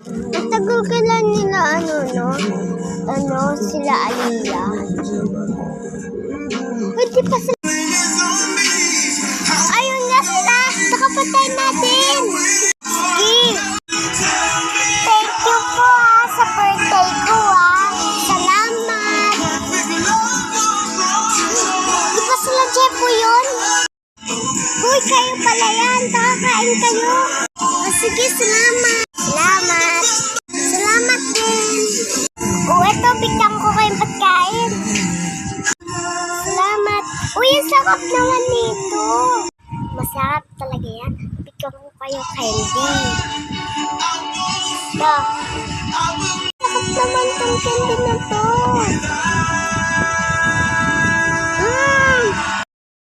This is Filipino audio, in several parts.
Natagal ka lang nila, sila Aliyah. Hindi pa sila. Ayun nga sila, nakapatay natin. Sige. Thank you po sa birthday ko Salamat. Di ba sila Jepo yun? Uy, kayo pala yan. Kakain kayo. Sige, salamat. Salamat. Salamat din. Ito, bigyan ko kayong pagkain. Salamat. Uy, ang sarap naman nito. Masarap talaga yan. Bigyan ko kayo candy. Sarap naman tong candy na to.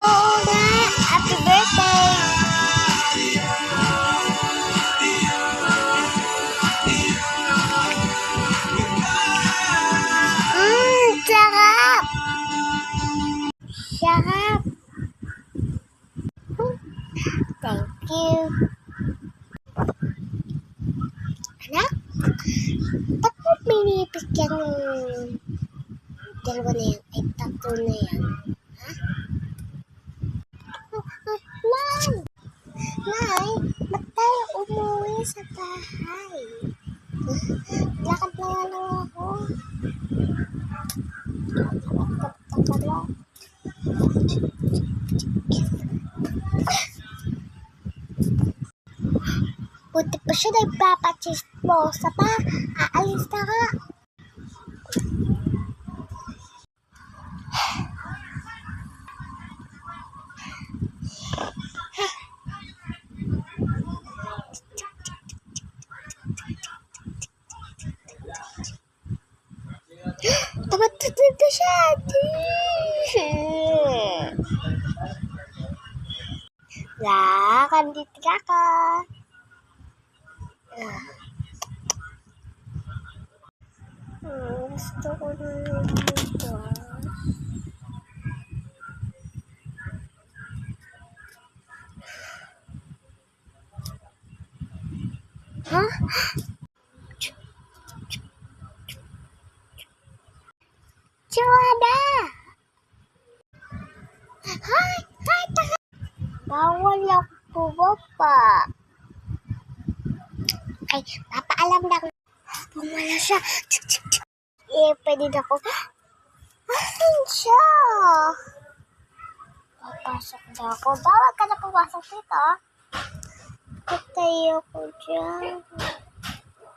Oo nga. Happy birthday. Sarap. Sarap. Thank you. Anak, ba't mo binibigyan ng dalawa na yan? Ay, tatlo na yan. Ha? Nay! Nay, ba't tayo umuwi sa bahay? Lakad na nga lang ako. Lakad lang. Buti pa siya nagpapachismosa pa. Aalis na ka. Tamatutod na siya. Kandito ka. Gusto ko na dito. Ha? Joanna! Hi! Bawal yung bumaba. Ay, papaalam lang. Pumala siya. Pwede na ako. Asan siya? Papasok na ako. Bawal ka na pumasok dito. Patayo ko dyan.